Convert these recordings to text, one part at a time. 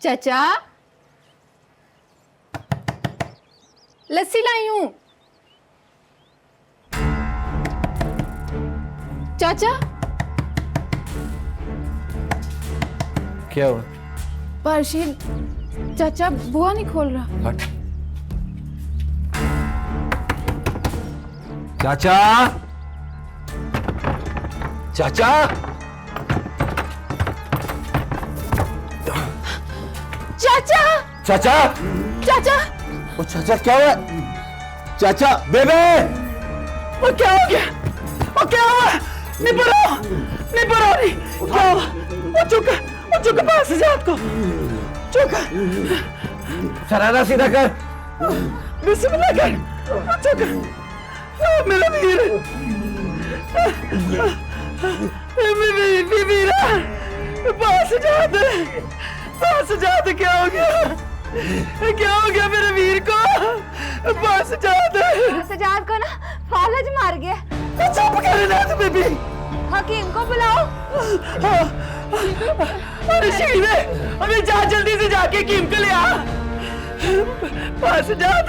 चाचा, लस्सी लाई हूं। चाचा, क्या हुआ? पारशीन, चाचा बुआ नहीं खोल रहा। हट। चाचा, चाचा, चाचा, चाचा, चाचा, ओ चाचा क्या हुआ? चाचा, बेबे, वो क्या हो गया? वो क्या हुआ? निपरो, निपरो नहीं। क्या हुआ? वो चुका पास से जात को। चुका। सरारा सीधा कर। बिस्मिल्लाह कर। वो चुका। मेरा वीर। मेरी वीरा। पास जात। पास जात क्या हो गया? क्या हो गया मेरे वीर को? पास जात। सजाद को ना फालज मार गया। चुप कर ना तू बेबी। हकीम को बुलाओ। अरे शीले, अबे जा जल्दी से जाके हकीम को ले आ। पास जात।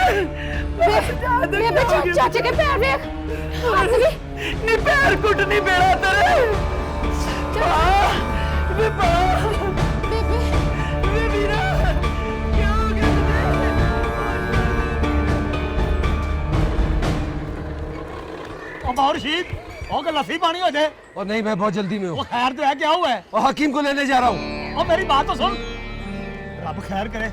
बेबे चाचा के पैर देख। नी पैर कुट नहीं बेड़ा तेरे। बेबे क्या हो गया अब और शीत और का लस्सी पानी हो जाए। और नहीं, मैं बहुत जल्दी में हूँ। वो खैर तो है, क्या हुआ है? और हकीम को लेने जा रहा हूँ। और मेरी बात तो सुन, रब खैर करे।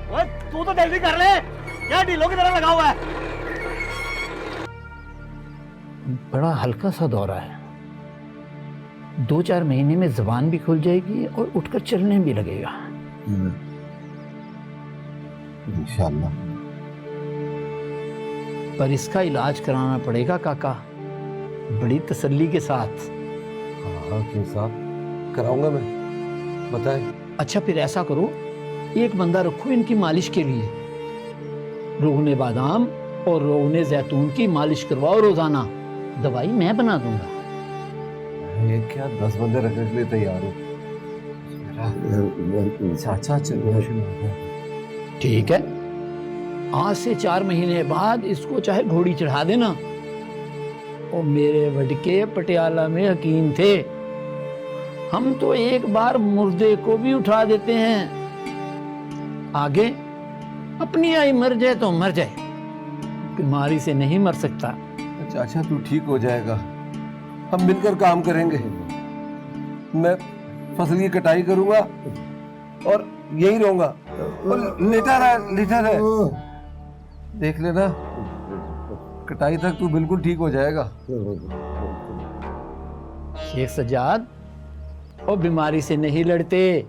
ओए तू तो जल्दी कर ले, क्या ढीलों की तरह लगा हुआ है? बड़ा हल्का सा दौरा है, 2-4 महीने में जुबान भी खुल जाएगी और उठकर चलने भी लगेगा। इंशाअल्लाह। पर इसका इलाज कराना पड़ेगा काका, बड़ी तसल्ली के साथ। हाँ हकीम साहब, कराऊंगा मैं, बताए। अच्छा फिर ऐसा करो, एक बंदा रखो इनकी मालिश के लिए। रोगने बादाम और रोगने जैतून की मालिश करवाओ रोजाना, दवाई मैं बना दूंगा। ये क्या 10 बंदे रखने के लिए तैयार हो? चाचा चलो। ठीक है, आज से 4 महीने बाद इसको चाहे घोड़ी चढ़ा देना। और मेरे वडके पटियाला में हकीम थे, हम तो एक बार मुर्दे को भी उठा देते हैं। आगे अपनी आई मर जाए तो मर जाए, बीमारी से नहीं मर सकता। चाचा तू ठीक हो जाएगा, हम मिलकर काम करेंगे। मैं फसल की कटाई करूंगा और यही रहूंगा। और लेटा रहे, देख लेना, कटाई तक तू बिल्कुल ठीक हो जाएगा। शेख सज्जाद, और बीमारी से नहीं लड़ते,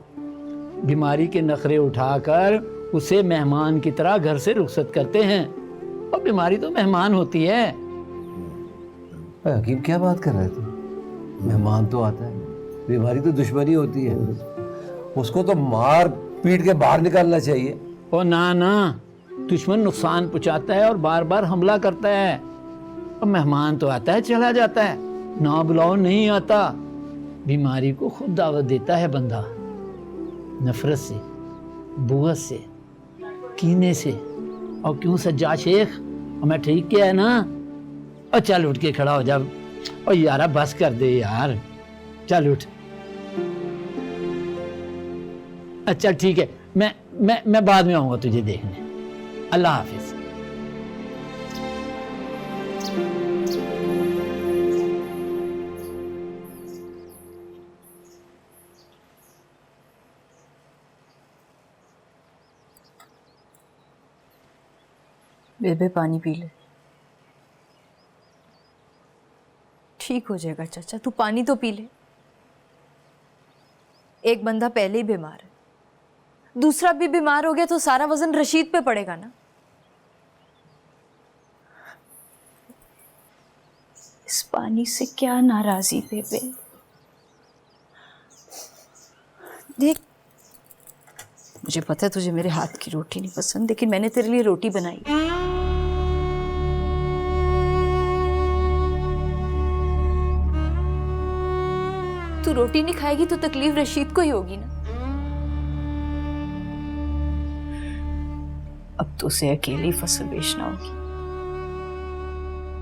बीमारी के नखरे उठाकर उसे मेहमान की तरह घर से रुखसत करते हैं। और बीमारी तो मेहमान होती है। हकीम क्या बात कर रहे थे? मेहमान तो आता है, बीमारी तो दुश्मनी होती है। उसको तो मार पीट के बाहर निकालना चाहिए। और ना, दुश्मन नुकसान पहुंचाता है और बार बार हमला करता है। और मेहमान तो आता है चला जाता है, ना बुलाओ नहीं आता। बीमारी को खुद दावत देता है बंदा, नफरत से, बुग़्ज़ से, कीने से। और क्यों सज्जाद शेख, और मैं ठीक किया है ना? और चल उठ के खड़ा हो जा। और यारा बस कर दे यार, चल उठ। अच्छा ठीक है, मैं बाद में आऊंगा तुझे देखने। अल्लाह हाफिज। बेबे पानी पी ले, ठीक हो जाएगा। चाचा तू पानी तो पी ले। एक बंदा पहले ही बीमार है, दूसरा भी बीमार हो गया तो सारा वजन रशीद पे पड़ेगा ना। इस पानी से क्या नाराजी बेबे। देख, मुझे पता है तुझे मेरे हाथ की रोटी नहीं पसंद, लेकिन मैंने तेरे लिए रोटी बनाई। तू रोटी नहीं खाएगी तो तकलीफ रशीद को ही होगी ना। अब तो उसे अकेली फसल बेचना होगी,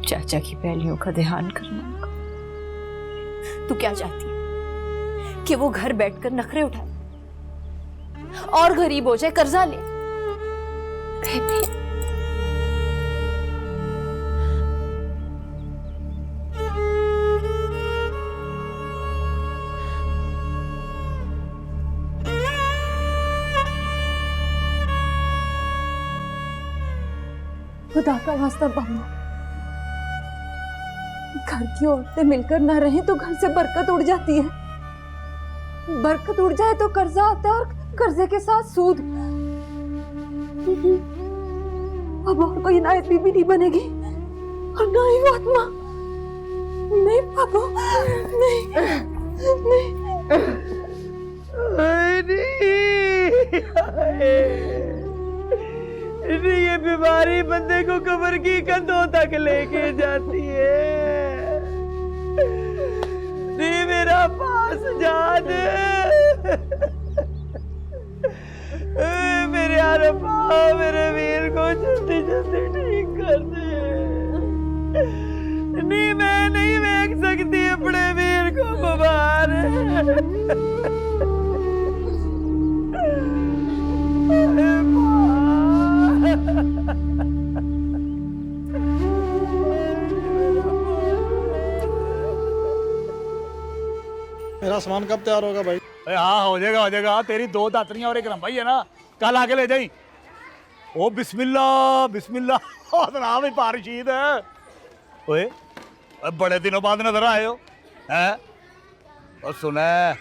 चाचा की पहलियों का ध्यान करना होगा। तू क्या चाहती है कि वो घर बैठकर नखरे उठाए और गरीब हो जाए, कर्जा ले? बेबी खुदा का वास्ता बम्मा, घर की औरतें मिलकर ना रहें तो घर से बरकत उड़ जाती है, बरकत उड़ जाए तो कर्जा आता है और कर्जे के साथ सूद। अब और कोई इनायत बीबी नहीं बनेगी और ना ही फातिमा। नहीं पापा, नहीं नहीं, ये बीमारी बंदे को कब्र की कंधों तक लेके जाती है। नहीं मेरा पास जान, मेरे अरबा, मेरे वीर को जल्दी जल्दी ठीक कर दे। नहीं मैं नहीं देख सकती अपने वीर को बीमार। मेरा सामान कब तैयार होगा भाई? हाँ हो जाएगा, हो जाएगा। तेरी 2 दातरियां और एक रंभाई है ना, कल आके ले जाई। ओ बिस्मिल्लाह बिस्मिल्लाह। और नाम ही पारशीद है। ओए बड़े दिनों बाद नजर आए हो हैं? और सुना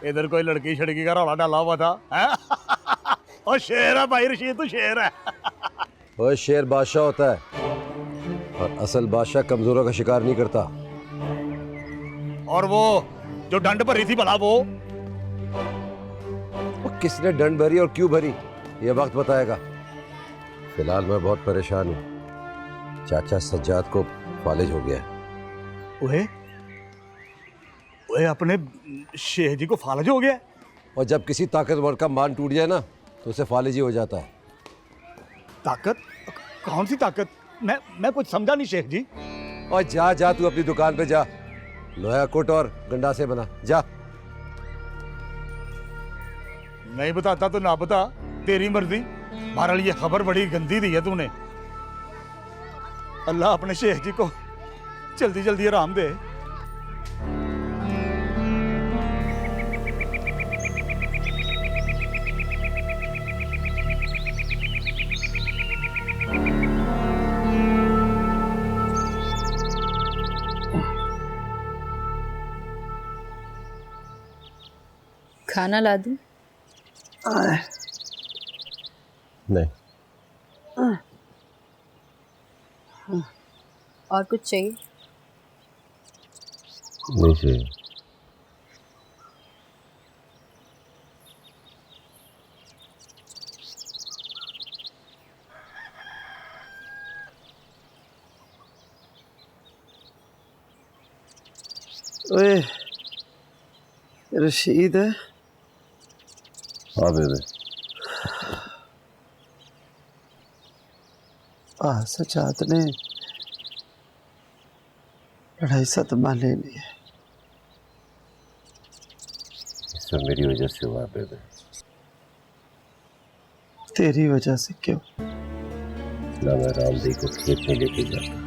इधर कोई लड़की छड़की का रौला डाला हुआ था हैं? और शेर है भाई रशीद, तू शेर है। वो शेर बादशाह होता है और असल बादशाह कमजोरों का शिकार नहीं करता। और वो जो डंड भरी थी भला वो किसने डंड भरी और क्यों भरी ये वक्त बताएगा। फिलहाल मैं बहुत परेशान हूँ। चाचा सज्जाद को फालिज हो गया है। ओए ओए अपने शेख जी को फालिज हो गया? और जब किसी ताकतवर का मान टूट जाए ना तो उसे फालिज ही हो जाता है। ताकत? कौन सी ताकत? मैं कुछ समझा नहीं शेख जी। और जा जा तू अपनी दुकान पे जा, लोहा कुट और गंडासे बना जा। नहीं बताता तो ना बता, तेरी मर्जी। बहरहाल ये खबर बड़ी गंदी दी है तूने। अल्लाह अपने शेख जी को जल्दी जल्दी आराम दे। खाना ला दूं? नहीं। और कुछ चाहिए? नहीं चाहिए। ओए रशीद है? हाँ बेबे। सजाद ने लड़ाई सदमा ले ली है। सब मेरी वजह से हुआ बेबे। तेरी वजह से क्यों? ना मैं रामदेव को खेत में लेके जाता,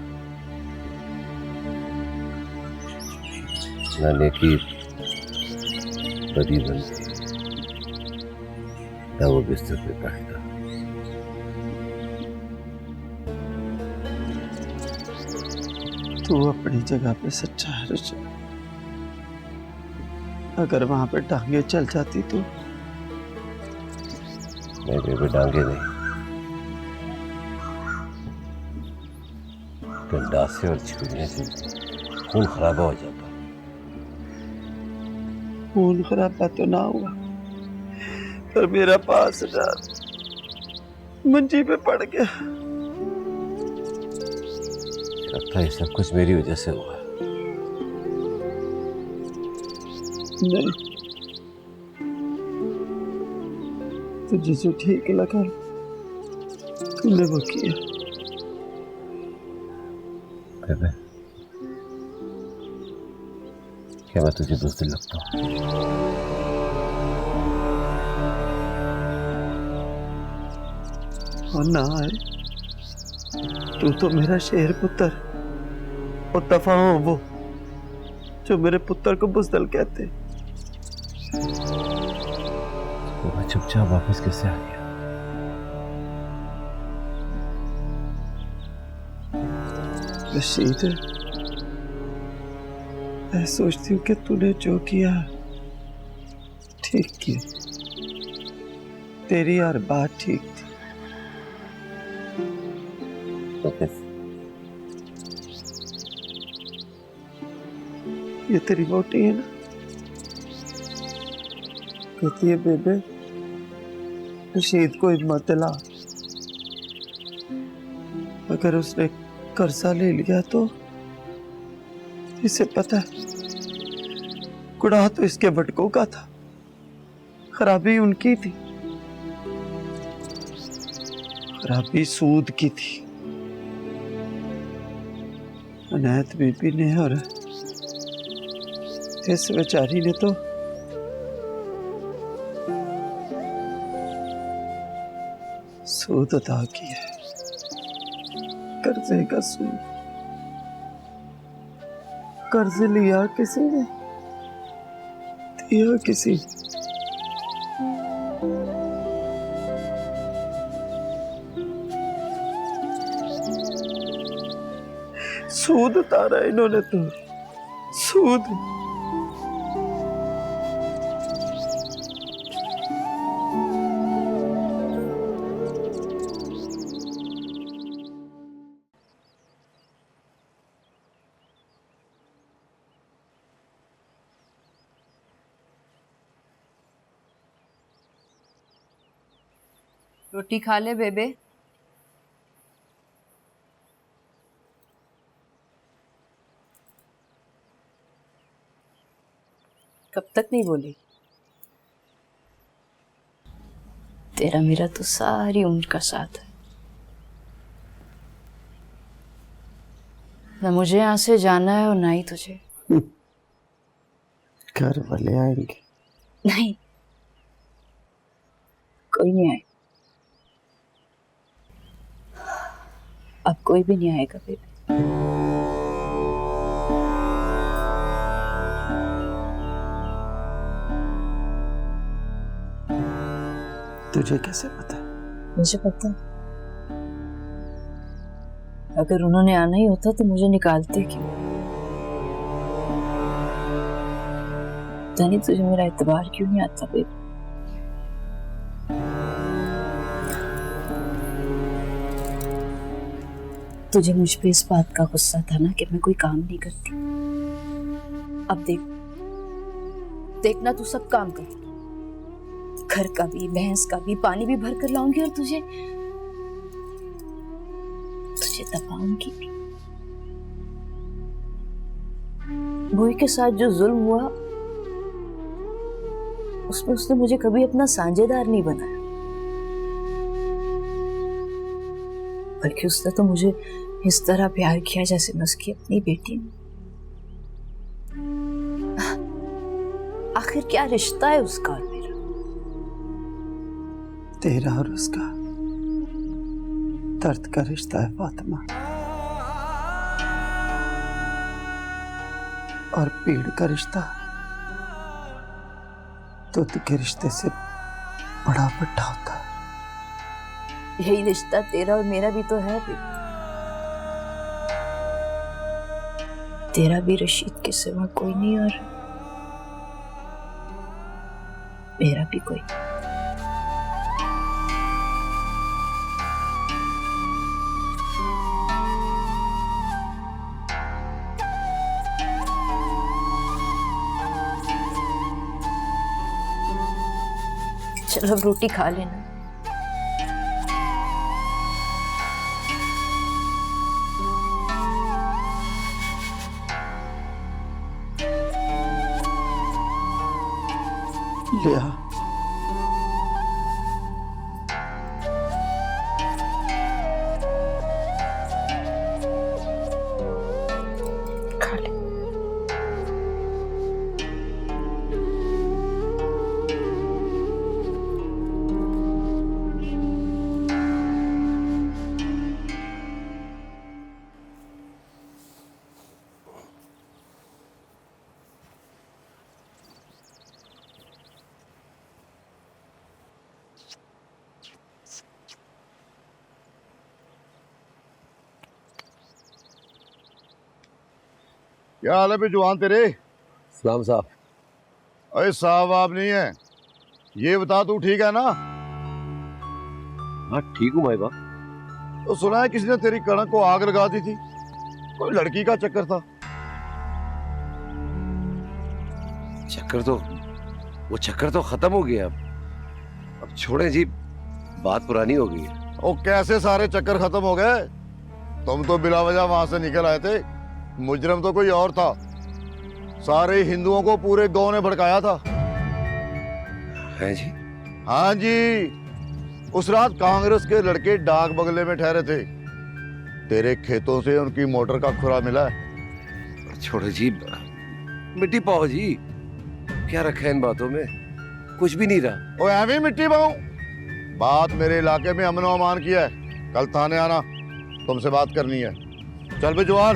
ना नेकी बदी बनती, ना वो बिस्तर पे बैठता। तू अपनी जगह पे सच्चा है रशीद। अगर वहां पे टांगे चल जाती तो? नहीं बेबे, डांगे नहीं, गंडासे और छुरीने से खून खराबा हो जाता। खून खराबा तो ना हुआ, पर मेरा पास मंजी पे पड़ गया। लगता है ये सब कुछ मेरी वजह से हुआ। नहीं, तुझे जो ठीक लगा तूने वो किया। बेबे, क्या मैं तुझे बुज़दिल लगता हूँ? और ना आए, तू तो मेरा शेर पुत्र, और दफा हो वो जो मेरे पुत्र को बुज़दिल कहते। तो मैं चुपचाप वापस कैसे आ गया? रशीद, मैं सोचती हूँ कि तूने जो किया ठीक किया। तेरी हर बात ठीक थी। ये तेरी वोटी है ना? कहती है बेबे, रशीद को हिम्मत दिला, अगर उसने कर्जा ले लिया तो इसे पता है गुनाह तो इसके भटकों का था, खराबी उनकी थी, खराबी सूद की थी। अनायत बीबी ने और इस बेचारी ने तो सूद अदा किया, कर्जे का सूद। कर्ज लिया किसी ने, दिया किसी ने। सूद उतारा इन्होंने तो, सूद। रोटी खा ले बेबे। कब तक नहीं बोली? तेरा मेरा तो सारी उम्र का साथ है। ना मुझे यहाँ से जाना है और ना ही तुझे। घर वाले आएंगे? नहीं, कोई नहीं आए। अब कोई भी नहीं आएगा बेबी। तुझे कैसे पता? मुझे पता। अगर उन्होंने आना ही होता तो मुझे निकालते क्यों? जानी तुझे मेरा एतबार क्यों नहीं आता बेबी? तुझे मुझ पे इस बात का गुस्सा था ना कि मैं कोई काम नहीं करती। अब देखना तू सब काम कर, घर का भी, भैंस का भी, पानी भी भर कर लाऊंगी और तुझे दबाऊंगी भी। बुई के साथ जो जुल्म हुआ उसमें उसने मुझे कभी अपना साझेदार नहीं बनाया, बल्कि उसने तो मुझे इस तरह प्यार किया जैसे मैं उसकी अपनी बेटी हूं। आखिर क्या रिश्ता है उसका और मेरा? तेरा और उसका दर्द का रिश्ता है फातिमा, और पीड़ का रिश्ता दूध के रिश्ते से बड़ा बड़ा होता है। यही रिश्ता तेरा और मेरा भी तो है भी। तेरा भी रशीद के सिवा कोई नहीं और मेरा भी कोई नहीं। चलो अब रोटी खा लेना। लिया क्या हाल है जवान तेरे? सलाम साहब। अरे साहब आप नहीं है, ये बता तू ठीक है ना? हाँ ठीक हूँ भाई बा। तो सुना है किसी ने तेरी कणक को आग लगा दी थी, कोई लड़की का चक्कर था। वो चक्कर तो खत्म हो गया। अब छोड़े जी, बात पुरानी हो गई है। ओ कैसे सारे चक्कर खत्म हो गए? तुम तो बिला वजह वहां से निकल आए थे, मुजरम तो कोई और था। सारे हिंदुओं को पूरे गांव ने भड़काया था। है जी? हाँ जी, उस रात कांग्रेस के लड़के डाक बंगले में ठहरे थे। तेरे खेतों से उनकी मोटर का खुरा मिला है। छोड़े जी, मिट्टी पाओ जी, क्या रखा है इन बातों में? कुछ भी नहीं रहा। ओ एवी मिट्टी पाऊं? बात मेरे इलाके में अमनो अमान की है। कल थाने आना, तुमसे बात करनी है। चल बे जवान।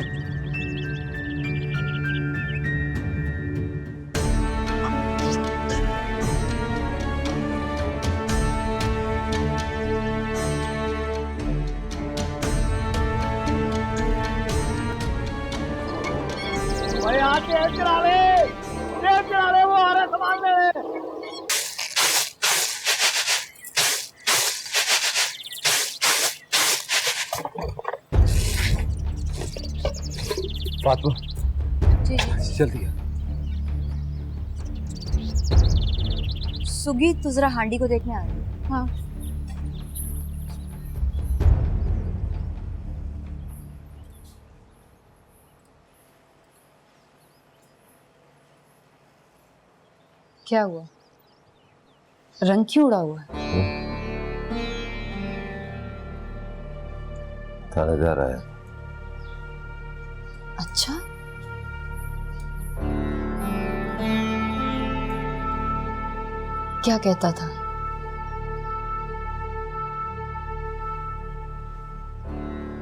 भाई आज तेज चला ले, वो आ रहा सामान में। फातिमा जी जी। जल्दी आ। सुगी तू जरा हांडी को देखने आ रही। हाँ। क्या हुआ? रंग क्यों उड़ा हुआ है? थानेदार आया। अच्छा, क्या कहता था?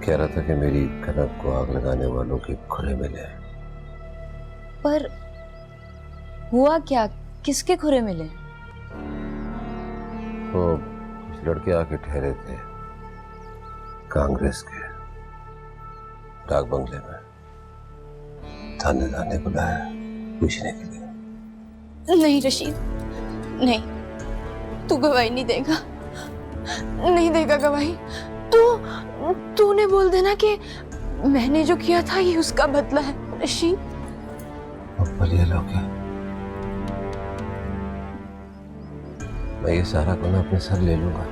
कह रहा था कि मेरी कनक को आग लगाने वालों के खुरे मिले। पर हुआ क्या? किसके खुरे मिले? वो कुछ लड़के आके ठहरे थे कांग्रेस के, डाक बंगले में। थानेदार ने बुलाया पूछने के लिए। नहीं रशीद, नहीं, तू गवाही नहीं देगा, नहीं देगा गवाही। तूने बोल देना कि मैंने जो किया था ये उसका बदला है। रशीद, अब ये लोग क्या? मैं ये सारा गुनाह अपने सर ले लूंगा,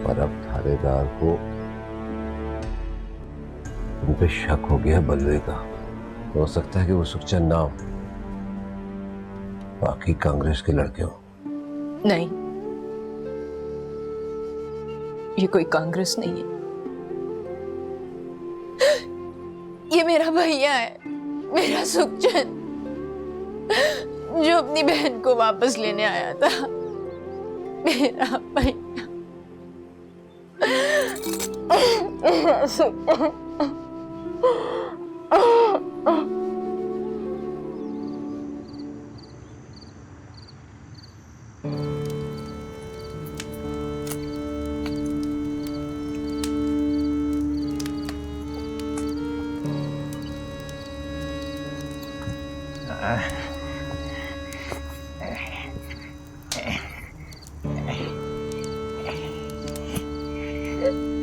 पर अब थानेदार को उन पे शक हो गया बलवे का। हो सकता है कि वो सुखचंद ना हो, बाकी कांग्रेस के लड़के हो। नहीं, ये कोई कांग्रेस नहीं है, ये मेरा भैया है, मेरा सुखचंद, जो अपनी बहन को वापस लेने आया था। मेरा भैया सुखचंद।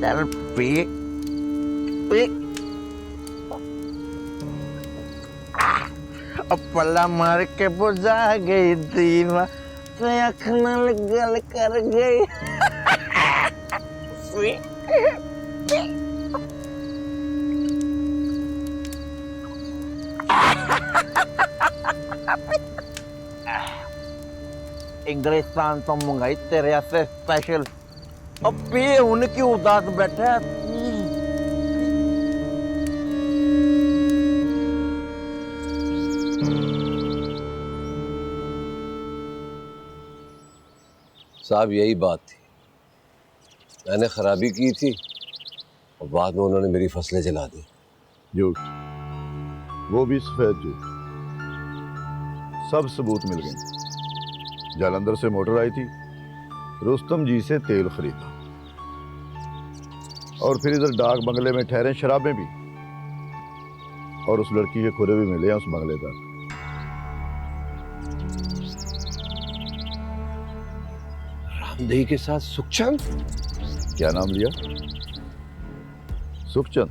चल पी पी। पल्ला मार के बुझा गई दीवा, अख नाल गल कर गई। इंग्लिस्तान तो मंगाई तेरे से स्पेशल। अब पी, उनकी उदास बैठा है। साहब यही बात थी, मैंने खराबी की थी और बाद में उन्होंने मेरी फसलें जला दी। झूठ, वो भी सफेद झूठ। सब सबूत मिल गए। जालंधर से मोटर आई थी, रुस्तम जी से तेल खरीदा, और फिर इधर डाक बंगले में ठहरे शराबें भी। और उस लड़की के खुरे भी मिले हैं उस बंगले तक। रामदेही के साथ सुखचंद? क्या नाम लिया? सुखचंद,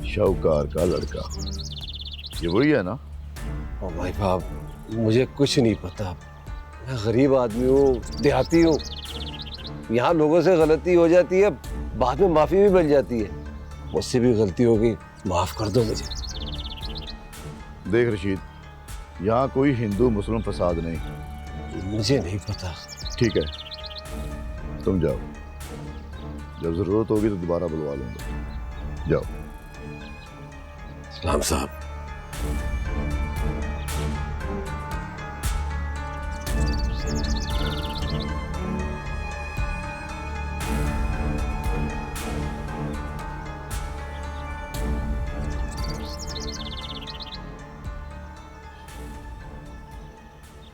शाहूकार का लड़का। ये वही है ना? ओ भाई साहब, मुझे कुछ नहीं पता। मैं गरीब आदमी हूँ, देहाती हूँ। यहाँ लोगों से गलती हो जाती है, बाद में माफी भी मिल जाती है। मुझसे भी गलती होगी, माफ कर दो मुझे। देख रशीद, यहाँ कोई हिंदू मुस्लिम फसाद नहीं। मुझे नहीं पता। ठीक है, तुम जाओ। जब जरूरत होगी तो दोबारा बुलवा लूंगा। जाओ। सलाम साहब।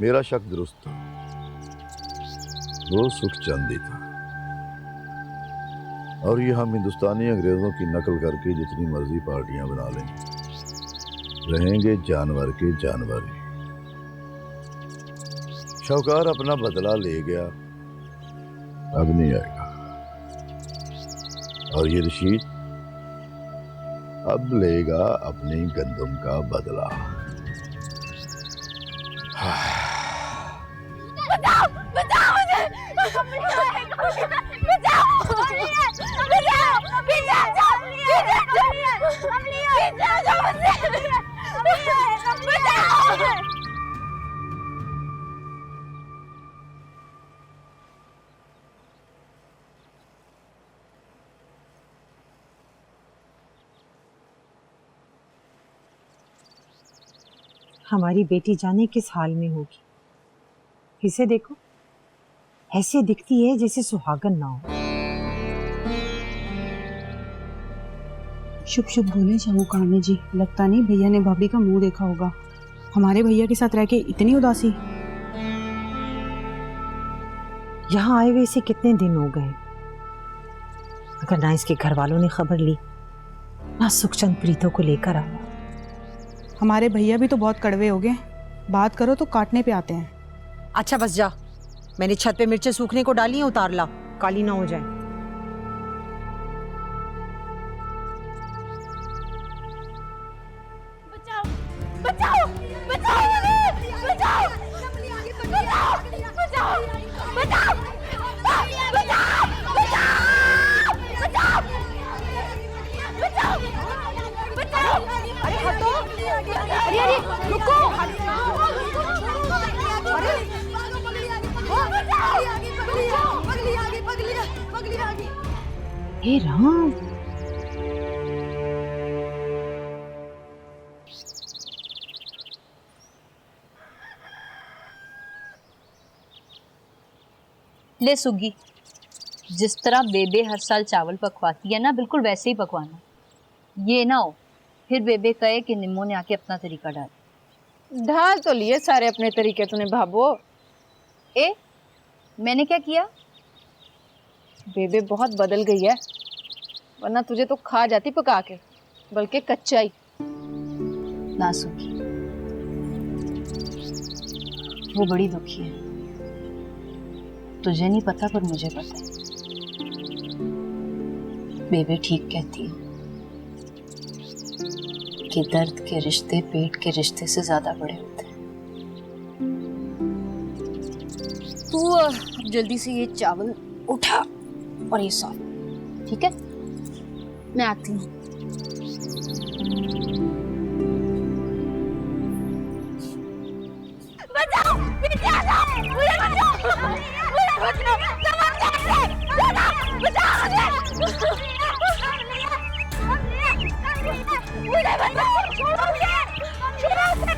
मेरा शक दुरुस्त था, वो सुखचंद ही था। और ये हम हिंदुस्तानी अंग्रेजों की नकल करके जितनी मर्जी पार्टियां बना लें, रहेंगे जानवर के जानवर ही। शाहूकार अपना बदला ले गया, अब नहीं आएगा। और ये रशीद अब लेगा अपनी गंदम का बदला। बचाओ बचाओ मुझे, बचाओ हमारी बेटी जाने किस हाल में होगी। इसे देखो, ऐसे दिखती है जैसे सुहागन ना हो। शुभ शुभ बोले शाहूकार ने जी। लगता नहीं भैया ने भाभी का मुंह देखा होगा। हमारे भैया के साथ रह के इतनी उदासी। यहाँ आए हुए इसे कितने दिन हो गए। अगर ना इसके घर वालों ने खबर ली, ना सुखचंद प्रीतों को लेकर आया। हमारे भैया भी तो बहुत कड़वे हो गए, बात करो तो काटने पे आते हैं। अच्छा बस जा, मैंने छत पे मिर्चें सूखने को डाली हैं, उतार ला, काली ना हो जाए। बचाओ बचाओ बचाओ बचाओ बचाओ बचाओ बचाओ। अरे हटो, अरे रुको। हे राम, ले सुगी, जिस तरह बेबे हर साल चावल पकवाती है ना, बिल्कुल वैसे ही पकवाना। ये ना हो फिर बेबे कहे कि निम्मो ने आके अपना तरीका डाल। ढाल तो लिए सारे अपने तरीके तूने भाबो। ए, मैंने क्या किया? बेबे बहुत बदल गई है, वरना तुझे तो खा जाती पका के, बल्कि कच्चा ही। ना सुगी, वो बड़ी दुखी है। तुझे नहीं पता पर मुझे पता है। बेबे ठीक कहती है कि दर्द के रिश्ते पेट के रिश्ते से ज्यादा बड़े होते हैं। तू अब जल्दी से ये चावल उठा और ये साफ, ठीक है? मैं आती हूँ। बचाओ, पीछे आ जाओ, मुझे बचाओ, मुझे बचाओ, समझ कैसे? बचाओ, बचाओ मुझे बचाओ, छोड़ो मुझे, छोड़ो उसे,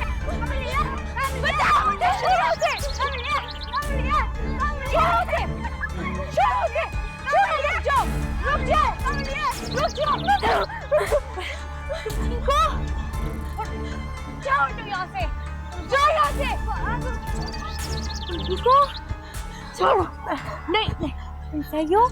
बचाओ मुझे, छोड़ो उसे, छोड़ो उसे, छोड़ो उसे, छोड़ो, रुक जाओ, रुक जाओ, रुक जाओ, को जाओ तुम यहाँ से, जाओ यहाँ से, को छोड़ो, नहीं नहीं, सही हो?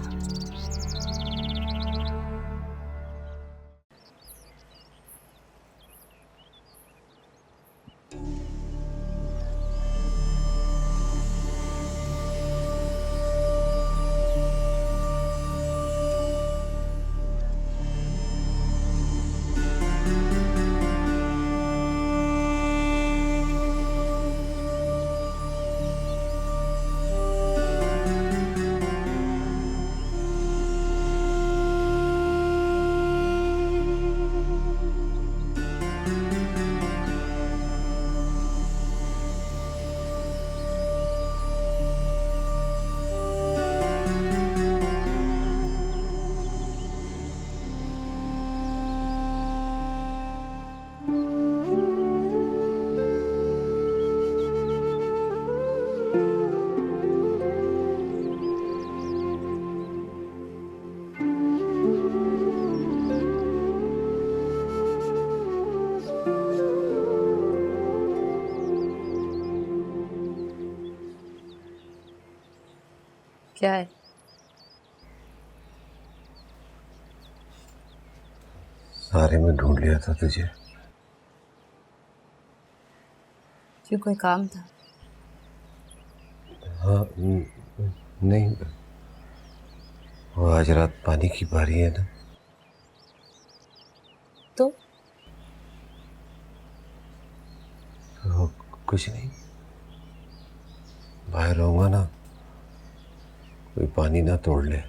क्या है? सारे में ढूंढ लिया था तुझे। क्यों, कोई काम था? हाँ, नहीं, वो आज रात पानी की बारी है ना, तो कुछ नहीं, बाहर रहूंगा ना, कोई पानी ना तोड़ ले।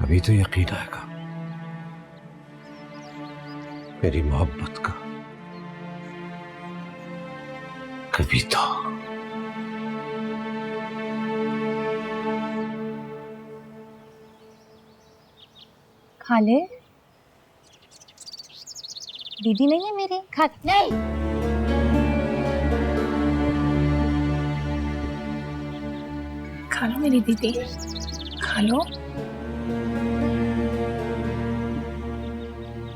अभी तो यकीन आएगा मेरी मोहब्बत का, कभी तो। खाले, दीदी नहीं है मेरी? खा नहीं। खा लो मेरी दीदी, खा लो।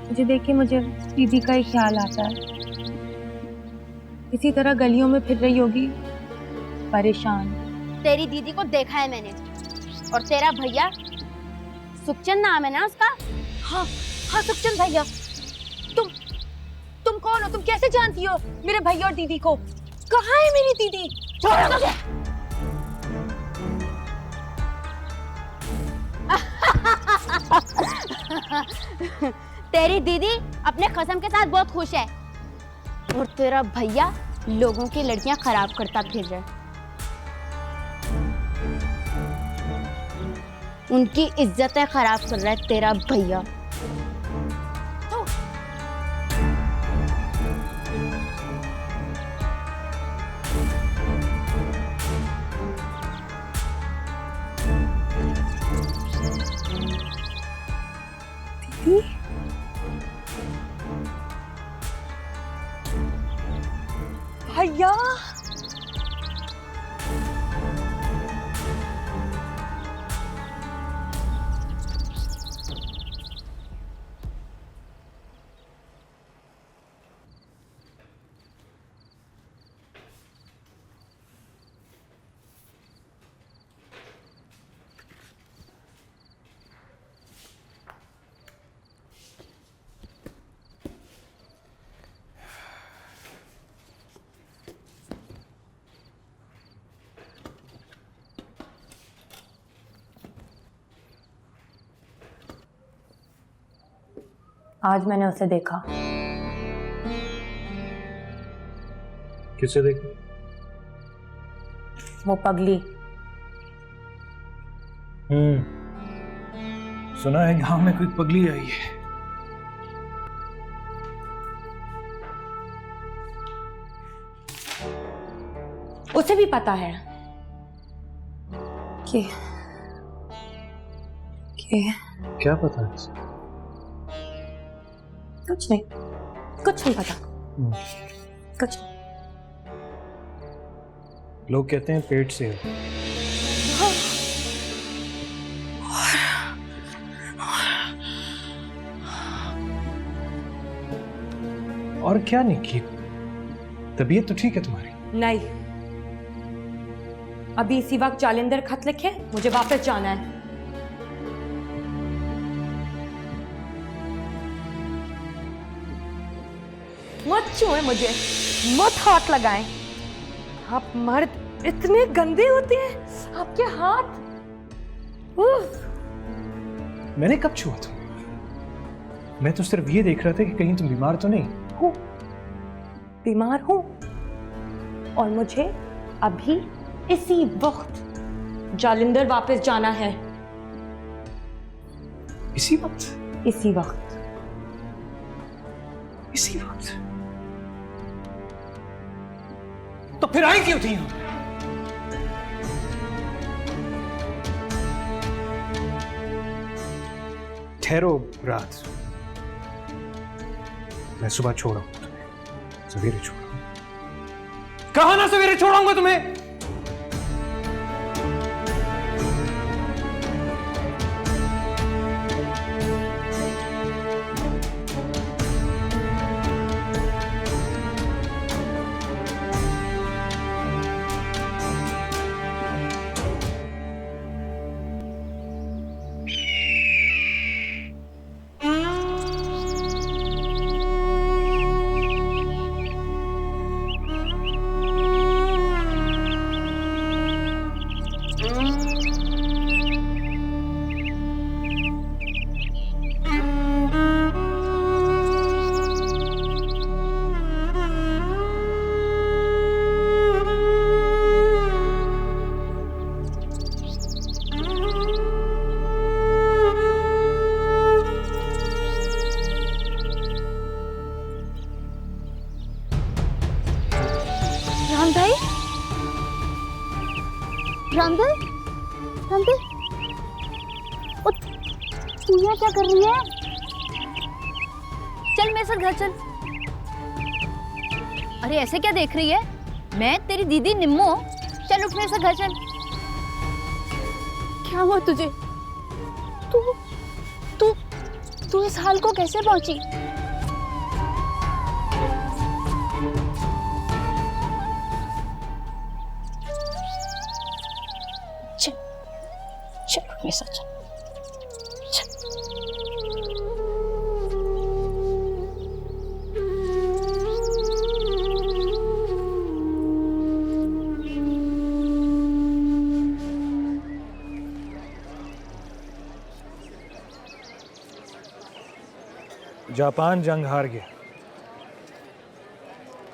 मुझे देख के मुझे दीदी का ही ख्याल आता है। इसी तरह गलियों में फिर रही होगी परेशान। तेरी दीदी को देखा है मैंने, और तेरा भैया सुखचंद नाम है ना उसका? हाँ हाँ, सुखचंद भैया। तुम कौन हो? तुम कैसे जानती हो मेरे भैया और दीदी को? कहाँ है मेरी दीदी? तेरी दीदी अपने कसम के साथ बहुत खुश है, और तेरा भैया लोगों की लड़कियां खराब करता फिर रहा है। उनकी इज्जतें खराब कर रहा है तेरा भैया। भैया, आज मैंने उसे देखा। किसे देखा? वो पगली। सुना है गांव में कोई पगली आई है। उसे भी पता है कि क्या पता है? कुछ नहीं पता। कुछ नहीं। लोग कहते हैं पेट से है। और क्या निकी, तबीयत तो ठीक है तुम्हारी? नहीं, अभी इसी वक्त जालिंदर खत लिखे, मुझे वापस जाना है। मत छुए मुझे, मत हाथ लगाएं। आप मर्द इतने गंदे होते हैं, आपके हाथ। मैंने कब छुआ तुम्हें? मैं तो सिर्फ ये देख रहा था कि कहीं तुम बीमार तो नहीं। हूँ, बीमार हूँ, और मुझे अभी इसी वक्त जालिंदर वापस जाना है। इसी वक्त? इसी वक्त। इसी वक्त? तो फिर आई क्यों थी? ठहरो रात, मैं सुबह छोड़ रहा हूं तुम्हें, सवेरे छोड़ रहा हूं। कहा ना सवेरे छोड़ाऊंगा तुम्हें। रामदल, रामदल, तू यहाँ क्या कर रही है? चल मेरे साथ घर चल। अरे ऐसे क्या देख रही है? मैं तेरी दीदी निम्मो। चल उठ मेरे साथ घर चल। क्या हुआ तुझे? तू तू तू इस हाल को कैसे पहुंची? चल मेरे साथ चल। जापान जंग हार गया।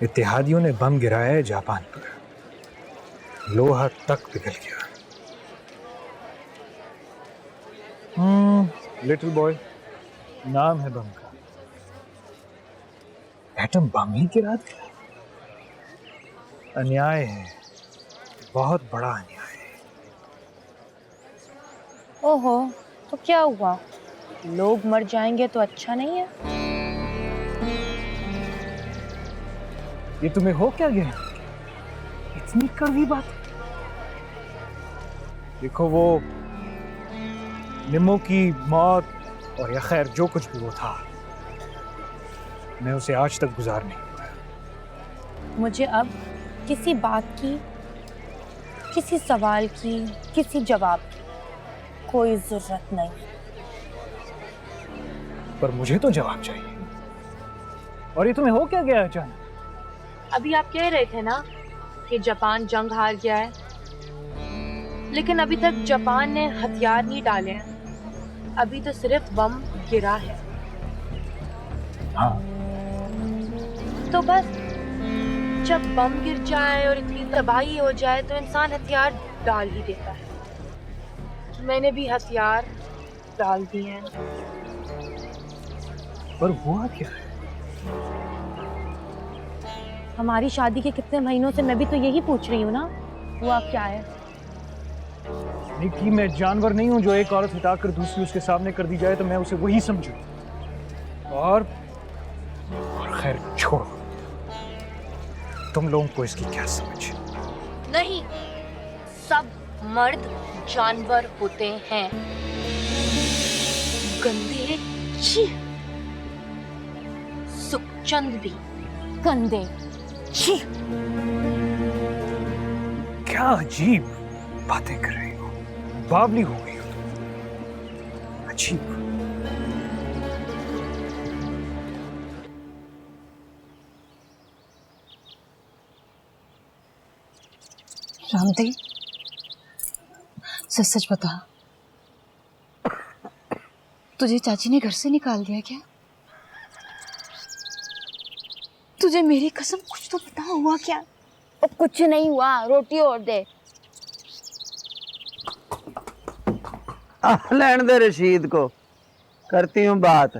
इत्तेहादियों ने बम गिराया है जापान पर। लोहा तक पिघल गया। लिटिल बॉय नाम है बम का। एटम बम ही गिरा दिया। अन्याय है, बहुत बड़ा अन्याय है। ओहो, तो क्या हुआ? लोग मर जाएंगे तो अच्छा नहीं है? ये तुम्हें हो क्या गया? इतनी कड़वी बात। देखो वो निम्मो की मौत और या खैर जो कुछ भी वो था, मैं उसे आज तक गुजार नहीं पाया। मुझे अब किसी बात की, किसी सवाल की, किसी जवाब की कोई जरूरत नहीं। पर मुझे तो जवाब चाहिए। और ये तुम्हें हो क्या गया अचानक? अभी आप कह रहे थे ना कि जापान जंग हार गया है, लेकिन अभी तक जापान ने हथियार नहीं डाले हैं। अभी तो सिर्फ बम गिरा है। हाँ। तो बस जब बम गिर जाए और इतनी तबाही हो जाए तो इंसान हथियार डाल ही देता है। मैंने भी हथियार डाल दिए हैं। पर हुआ क्या है? हमारी शादी के कितने महीनों से मैं भी तो यही पूछ रही हूँ ना, हुआ क्या है? निकी, मैं जानवर नहीं हूं जो एक औरत हटाकर दूसरी उसके सामने कर दी जाए तो मैं उसे वही समझूं। और खैर छोड़ो, तुम लोगों को इसकी क्या समझ? नहीं, सब मर्द जानवर होते हैं। गंदे, छी। सुखचंद भी गंदे, छी। क्या अजीब बातें कर रही हो, बावली हो गई हो तुम। अजीब। रामदेव, सच सच बता, तुझे चाची ने घर से निकाल दिया क्या? तुझे मेरी कसम कुछ तो पता, हुआ क्या? कुछ नहीं हुआ, रोटी और दे। लेने दे रशीद को, करती हूँ बात।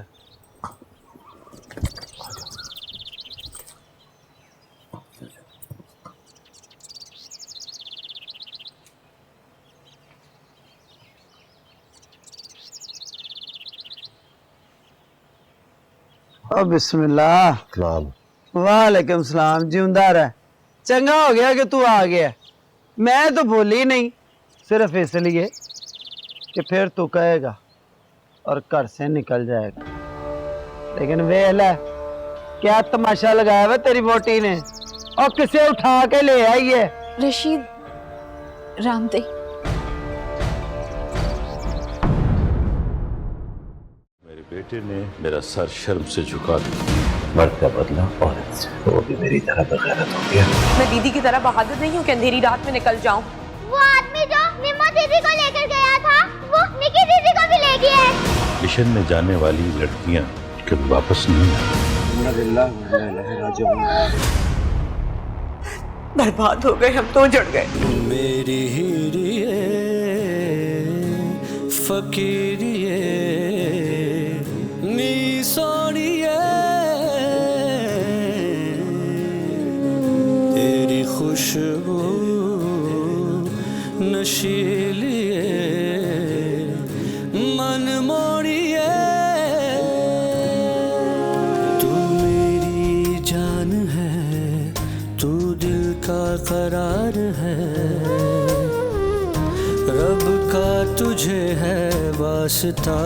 ओ बिस्मिल्लाह। सलाम। वालेकुम सलाम, जिंदा रह। चंगा हो गया कि तू आ गया। मैं तो बोली नहीं, सिर्फ इसलिए कि फिर तू कहेगा और घर से निकल जाएगा। लेकिन वेला क्या तमाशा लगाया हुआ तेरी वोटी ने, और किसे उठा के ले आई है। रशीद, रामदे, मेरे बेटे ने मेरा सर शर्म से झुका दिया। मर्द का बदला औरत से, वो भी मेरी तरह बगैरत हो गया। मैं दीदी की तरह बहादुर नहीं हूँ कि अंधेरी रात में निकल जाऊँ। वो आदमी जो निम्मा दीदी को लेकर गया था, वो निकी दीदी को भी ले गया है। मिशन में जाने वाली लड़कियां कभी वापस नहीं आती। बर्बाद हो गए हम तो, उजड़ गए। मेरी हीरिए फकीरिए नी सोनिए, तेरी खुशबू नशीलिए मन मोड़िए। तू मेरी जान है, तू दिल का करार है, रब का तुझे है वास्ता।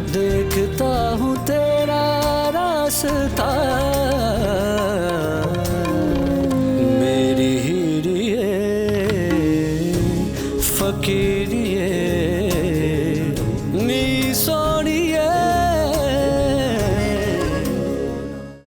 देखता हूँ तेरा रास्ता, मेरी हीरिए फकीरी।